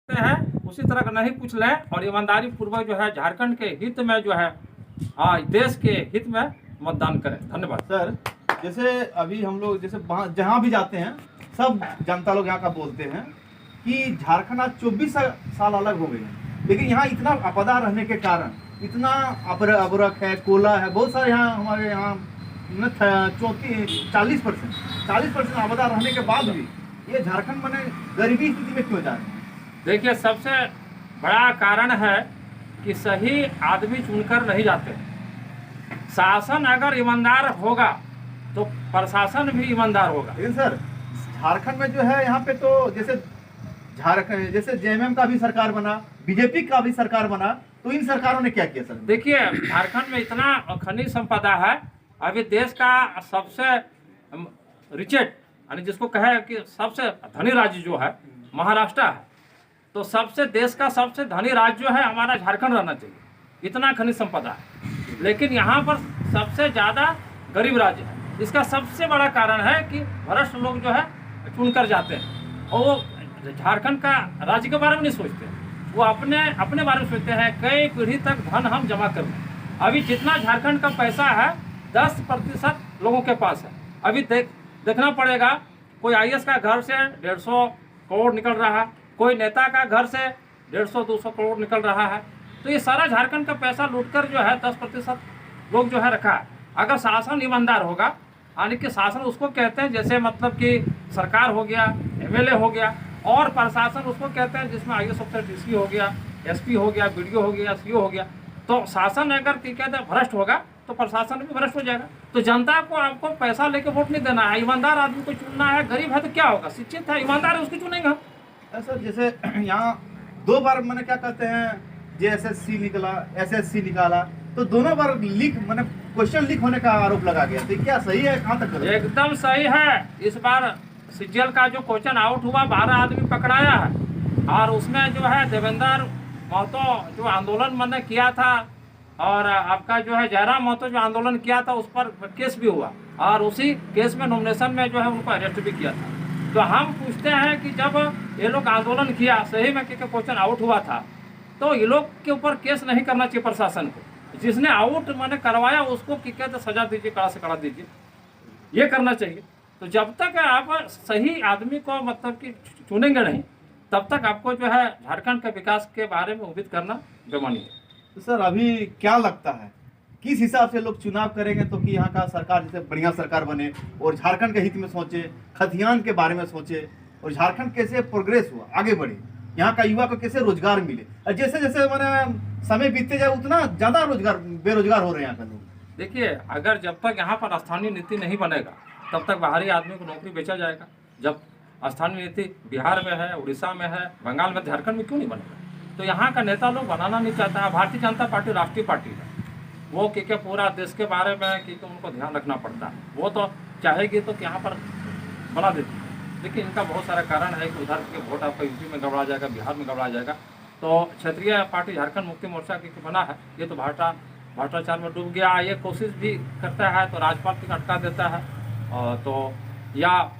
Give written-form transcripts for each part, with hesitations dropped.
हैं उसी तरह का नहीं पूछ लें और ईमानदारी पूर्वक जो है झारखंड के हित में जो है देश के हित में मतदान करें। धन्यवाद। सर, जैसे अभी हम लोग जैसे जहाँ भी जाते हैं सब जनता लोग यहाँ का बोलते हैं कि झारखंड आज 24 साल अलग हो गए हैं, लेकिन यहाँ इतना आपदा रहने के कारण इतना अबरक है, कोला है, बहुत सारे यहाँ हमारे यहाँ 40% आपदा रहने के बाद भी ये झारखंड मैंने गरीबी स्थिति में क्यों जा रहे हैं? देखिए, सबसे बड़ा कारण है कि सही आदमी चुनकर नहीं जाते। शासन अगर ईमानदार होगा तो प्रशासन भी ईमानदार होगा। लेकिन सर, झारखंड में जो है यहाँ पे तो जैसे झारखंड जैसे जेएमएम का भी सरकार बना, बीजेपी का भी सरकार बना, तो इन सरकारों ने क्या किया सर? देखिए, झारखंड में इतना खनिज संपदा है, अभी देश का सबसे रिचेट यानी जिसको कहे कि सबसे धनी राज्य जो है महाराष्ट्र है, तो सबसे देश का सबसे धनी राज्य जो है हमारा झारखंड रहना चाहिए, इतना खनिज संपदा है। लेकिन यहाँ पर सबसे ज़्यादा गरीब राज्य है। इसका सबसे बड़ा कारण है कि भ्रष्ट लोग जो है चुनकर जाते हैं और वो झारखंड का राज्य के बारे में नहीं सोचते, वो अपने बारे में सोचते हैं कई पीढ़ी तक धन हम जमा कर लें। अभी जितना झारखंड का पैसा है 10% लोगों के पास है। अभी देखना पड़ेगा, कोई आईएएस का घर से 150 करोड़ निकल रहा है, कोई नेता का घर से 150-200 करोड़ निकल रहा है। तो ये सारा झारखंड का पैसा लूटकर जो है 10% लोग जो है रखा है। अगर शासन ईमानदार होगा, यानी कि शासन उसको कहते हैं जैसे मतलब कि सरकार हो गया, एमएलए हो गया, और प्रशासन उसको कहते हैं जिसमें आईएएस अफसर डीसी हो गया, एसपी हो गया, बीडीओ हो गया, सीओ हो गया। तो शासन अगर कहते हैं भ्रष्ट होगा तो प्रशासन भी भ्रष्ट हो जाएगा। तो जनता को आपको पैसा लेके वोट नहीं देना है, ईमानदार आदमी को चुनना है। गरीब है तो क्या होगा, शिक्षित है, ईमानदार है, उसको चुनेंगे हम। सर, जैसे यहाँ 2 बार मैंने क्या कहते हैं जेएसएससी निकला, एसएससी निकाला, तो दोनों बार मैंने क्वेश्चन लीक होने का आरोप लगा गया। तो क्या सही है? कहाँ तक एकदम सही है। इस बार सीजीएल का जो क्वेश्चन आउट हुआ 12 आदमी पकड़ाया है, और उसमें जो है देवेंद्र महतो जो आंदोलन मैंने किया था, और आपका जो है जयराम महतो जो आंदोलन किया था, उस पर केस भी हुआ, और उसी केस में नॉमिनेशन में जो है उनको अरेस्ट भी किया था। तो हम पूछते हैं कि जब ये लोग आंदोलन किया, सही में क्वेश्चन आउट हुआ था, तो ये लोग के ऊपर केस नहीं करना चाहिए प्रशासन को। जिसने आउट मैंने करवाया उसको कहते सजा दीजिए, कड़ा से कड़ा दीजिए, ये करना चाहिए। तो जब तक आप सही आदमी को मतलब कि चुनेंगे नहीं, तब तक आपको जो है झारखंड के विकास के बारे में उम्मीद करना बेमानी है। तो सर, अभी क्या लगता है किस हिसाब से लोग चुनाव करेंगे तो कि यहाँ का सरकार जैसे बढ़िया सरकार बने और झारखंड के हित में सोचे, खतियान के बारे में सोचे, और झारखंड कैसे प्रोग्रेस हुआ, आगे बढ़े, यहाँ का युवा को कैसे रोजगार मिले। और जैसे जैसे मैंने समय बीतते जाए उतना ज़्यादा बेरोजगार हो रहे हैं यहाँ का लोग। देखिए, अगर जब तक यहाँ पर स्थानीय नीति नहीं बनेगा तब तक बाहरी आदमी को नौकरी बेचा जाएगा। जब स्थानीय नीति बिहार में है, उड़ीसा में है, बंगाल में, झारखंड में क्यों नहीं बनेगा? तो यहाँ का नेता लोग बनाना नहीं चाहता है। भारतीय जनता पार्टी राष्ट्रीय पार्टी है, वो क्या पूरा देश के बारे में क्योंकि उनको ध्यान रखना पड़ता है। वो तो चाहेगी तो यहाँ पर बना देती है, लेकिन इनका बहुत सारा कारण है कि उधर के वोट आपका यूपी में गड़बड़ा जाएगा, बिहार में गड़बड़ा जाएगा। तो क्षेत्रीय पार्टी झारखंड मुक्ति मोर्चा की बना है, ये तो भ्रष्टाचार में डूब गया। ये कोशिश भी करता है तो राज्यपाल को अटका देता है, और तो या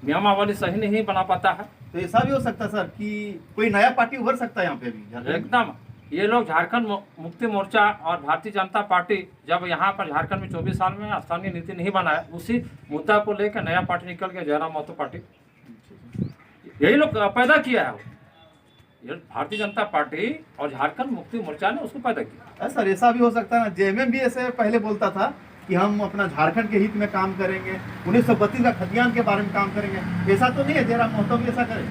नियमावली सही नहीं बना पाता है। तो ऐसा भी हो सकता है सर कि कोई नया पार्टी उभर सकता है यहाँ पे भी? एकदम। ये लोग झारखंड मुक्ति मोर्चा और भारतीय जनता पार्टी जब यहाँ पर झारखंड में 24 साल में स्थानीय नीति नहीं बनाया, उसी मुद्दा को लेकर नया पार्टी निकल गया, जयराम महतो पार्टी। यही लोग पैदा किया है, ये भारतीय जनता पार्टी और झारखंड मुक्ति मोर्चा ने उसको पैदा किया। सर, ऐसा भी हो सकता है ना, जेएमएम भी ऐसे पहले बोलता था कि हम अपना झारखंड के हित में काम करेंगे, 1932 का खतियान के बारे में काम करेंगे। ऐसा तो नहीं है जयराम महतो भी ऐसा करे?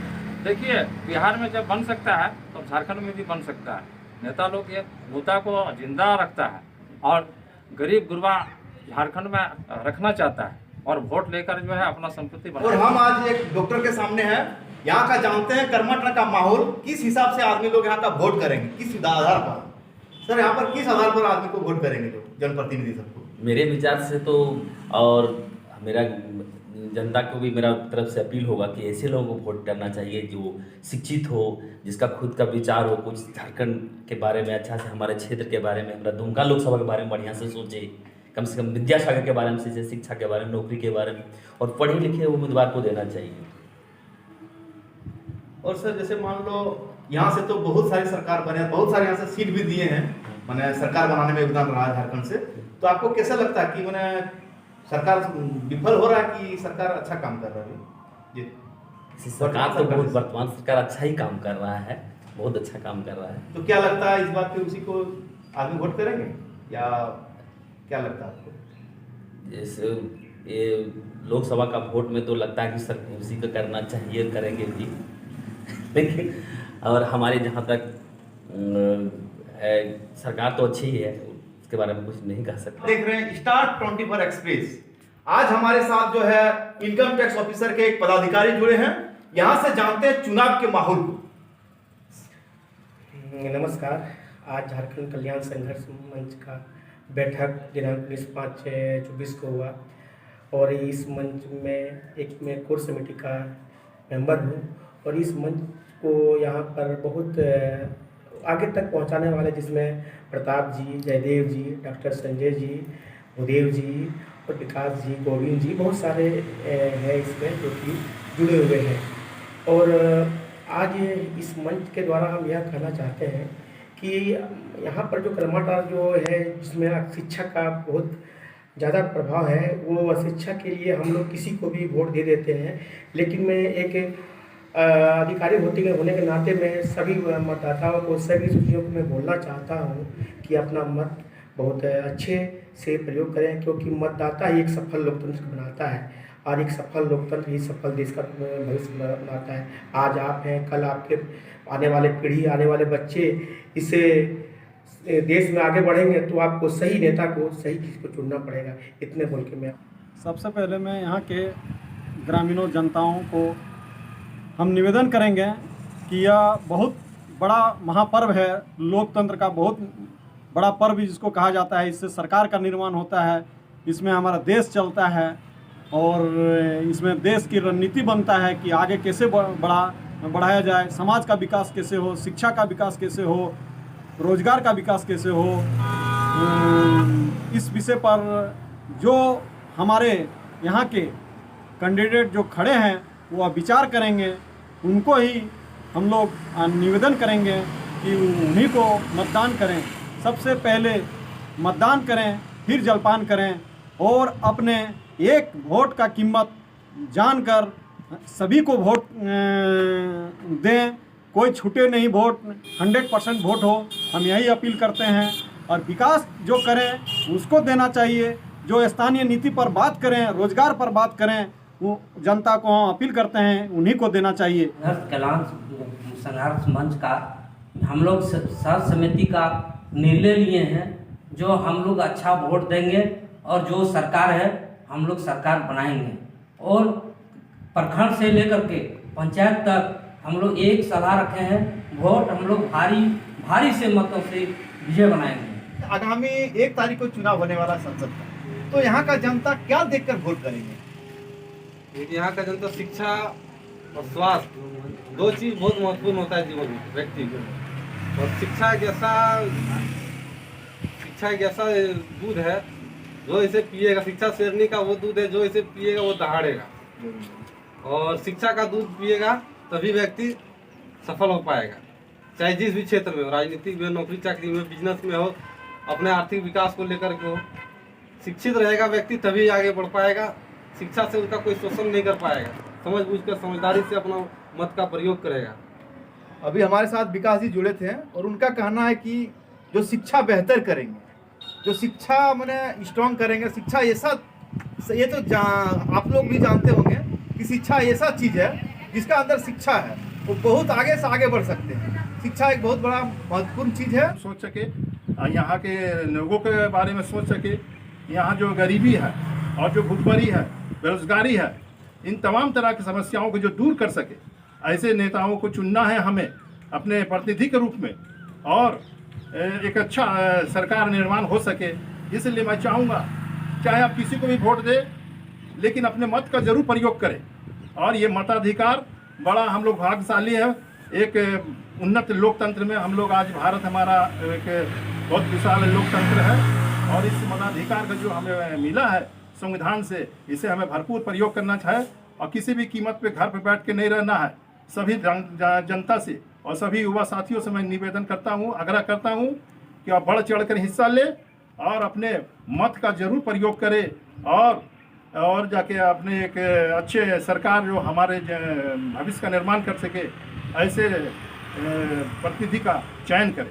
देखिए, बिहार में जब बन सकता है तो झारखंड में भी बन सकता है। नेता लोग ये मुद्दा को जिंदा रखता है और गरीब गुरबा झारखंड में रखना चाहता है, और वोट लेकर जो है अपना संपत्ति बना। और हम आज एक डॉक्टर के सामने हैं, यहाँ का जानते हैं कर्मठ का माहौल, किस हिसाब से आदमी लोग यहाँ का वोट करेंगे, किस आधार पर? सर, यहाँ पर किस आधार पर आदमी को वोट करेंगे लोग, जनप्रतिनिधि सबको? मेरे विचार से तो, और मेरा जनता को भी मेरा तरफ से अपील होगा कि ऐसे लोगों को वोट करना चाहिए जो शिक्षित हो, जिसका खुद का विचार हो, कुछ झारखंड के बारे में अच्छा से, हमारे क्षेत्र के बारे में, हमारा दुमका लोकसभा के बारे में बढ़िया से सोचे, कम से कम विद्यासागर के बारे में सोचे, शिक्षा के बारे में, नौकरी के बारे में, और पढ़े लिखे उम्मीदवार को देना चाहिए। और सर, जैसे मान लो यहाँ से तो बहुत सारी सरकार बने, बहुत सारे यहाँ से सीट भी दिए हैं, मैंने सरकार बनाने में योगदान रहा है झारखंड से। तो आपको कैसा लगता है कि मैंने सरकार विफल हो रहा है कि सरकार अच्छा काम कर रही है? जी, सरकार तो बहुत, वर्तमान सरकार अच्छा ही काम कर रहा है, बहुत अच्छा काम कर रहा है। तो क्या लगता है इस बात पे उसी को आगे वोट करेंगे या क्या लगता है आपको? जैसे ये लोकसभा का वोट में तो लगता है कि सर उसी का करना चाहिए, करेंगे भी लेकिन और हमारे जहाँ तक है, सरकार तो अच्छी ही है, उसके बारे में कुछ नहीं कह सकते। देख रहे हैं स्टार 24 एक्सप्रेस। आज हमारे साथ जो है इनकम टैक्स ऑफिसर के एक पदाधिकारी जुड़े हैं, यहां से जानते हैं चुनाव के माहौल को। नमस्कार। आज झारखंड कल्याण संघर्ष मंच का बैठक दिनांक 19/5/24 को हुआ और इस मंच में मैं कोर समिति का मेंबर हूँ और इस मंच को यहाँ पर बहुत आगे तक पहुँचाने वाले, जिसमें प्रताप जी, जयदेव जी, डॉक्टर संजय जी, भूदेव जी और विकास जी, गोविंद जी, बहुत सारे हैं इसमें जो कि जुड़े हुए हैं। और आज इस मंच के द्वारा हम यह कहना चाहते हैं कि यहाँ पर जो कर्मठार जो है, जिसमें शिक्षा का बहुत ज़्यादा प्रभाव है, वो शिक्षा के लिए हम लोग किसी को भी वोट दे देते हैं। लेकिन मैं एक अधिकारी होने के नाते मैं सभी मतदाताओं को, सभी चीज़ों को मैं बोलना चाहता हूँ कि अपना मत बहुत अच्छे से प्रयोग करें, क्योंकि मतदाता ही एक सफल लोकतंत्र बनाता है और एक सफल लोकतंत्र ही सफल देश का भविष्य बनाता है। आज आप हैं, कल आपके आने वाले पीढ़ी, आने वाले बच्चे इसे देश में आगे बढ़ेंगे, तो आपको सही नेता को, सही चीज़ को चुनना पड़ेगा। इतने बोल के मैं सबसे पहले मैं यहाँ के ग्रामीणों जनताओं को हम निवेदन करेंगे कि यह बहुत बड़ा महापर्व है, लोकतंत्र का बहुत बड़ा पर्व जिसको कहा जाता है। इससे सरकार का निर्माण होता है, इसमें हमारा देश चलता है और इसमें देश की रणनीति बनता है कि आगे कैसे बढ़ाया जाए, समाज का विकास कैसे हो, शिक्षा का विकास कैसे हो, रोजगार का विकास कैसे हो। इस विषय पर जो हमारे यहाँ के कैंडिडेट जो खड़े हैं वो विचार करेंगे, उनको ही हम लोग निवेदन करेंगे कि उन्हीं को मतदान करें। सबसे पहले मतदान करें, फिर जलपान करें और अपने एक वोट का कीमत जानकर सभी को वोट दें। कोई छूटे नहीं वोट, 100% वोट हो, हम यही अपील करते हैं। और विकास जो करें उसको देना चाहिए, जो स्थानीय नीति पर बात करें, रोजगार पर बात करें, वो जनता को हम अपील करते हैं उन्हीं को देना चाहिए। कल्याण संघर्ष मंच का हम लोग सर्व समिति का निर्णय लिए हैं, जो हम लोग अच्छा वोट देंगे और जो सरकार है हम लोग सरकार बनाएंगे और प्रखंड से लेकर के पंचायत तक हम लोग एक सलाह रखे हैं, वोट हम लोग भारी से मतों से विजय बनाएंगे। आगामी 1 तारीख को चुनाव होने वाला संसद का, तो यहाँ का जनता क्या देखकर वोट करेंगे? यहाँ का जनता शिक्षा और स्वास्थ्य, 2 चीज बहुत महत्वपूर्ण होता है जीवन में व्यक्ति को। और शिक्षा एक ऐसा दूध है जो इसे पिएगा, शिक्षा शेरनी का वो दूध है जो इसे पिएगा वो दहाड़ेगा। और शिक्षा का दूध पिएगा तभी व्यक्ति सफल हो पाएगा, चाहे जिस भी क्षेत्र में हो, राजनीतिक में, नौकरी चाकरी में, बिजनेस में हो, अपने आर्थिक विकास को लेकर के हो। शिक्षित रहेगा व्यक्ति तभी आगे बढ़ पाएगा, शिक्षा से उसका कोई शोषण नहीं कर पाएगा, समझ बूझ कर समझदारी से अपना मत का प्रयोग करेगा। अभी हमारे साथ विकास जी जुड़े थे और उनका कहना है कि जो शिक्षा बेहतर करेंगे, जो शिक्षा मैंने स्ट्रॉन्ग करेंगे, शिक्षा ऐसा, ये तो आप लोग भी जानते होंगे कि शिक्षा ऐसा चीज़ है जिसका अंदर शिक्षा है वो बहुत आगे से आगे बढ़ सकते हैं। शिक्षा एक बहुत बड़ा महत्वपूर्ण चीज़ है। सोच सके, यहाँ के लोगों के बारे में सोच सके, यहाँ जो गरीबी है और जो भुखमरी है, बेरोजगारी है, इन तमाम तरह की समस्याओं को जो दूर कर सके, ऐसे नेताओं को चुनना है हमें अपने प्रतिनिधि के रूप में और एक अच्छा सरकार निर्माण हो सके। इसलिए मैं चाहूँगा चाहे आप किसी को भी वोट दें, लेकिन अपने मत का जरूर प्रयोग करें। और ये मताधिकार बड़ा हम लोग भाग्यशाली है, एक उन्नत लोकतंत्र में हम लोग आज, भारत हमारा एक बहुत विशाल लोकतंत्र है और इस मताधिकार का जो हमें मिला है संविधान से, इसे हमें भरपूर प्रयोग करना चाहिए और किसी भी कीमत पे घर पे बैठ के नहीं रहना है। सभी जनता से और सभी युवा साथियों से मैं निवेदन करता हूँ, आग्रह करता हूँ कि आप बढ़ चढ़ कर हिस्सा ले और अपने मत का जरूर प्रयोग करें और जाके अपने एक अच्छे सरकार जो हमारे भविष्य का निर्माण कर सके ऐसे प्रतिनिधि का चयन करें।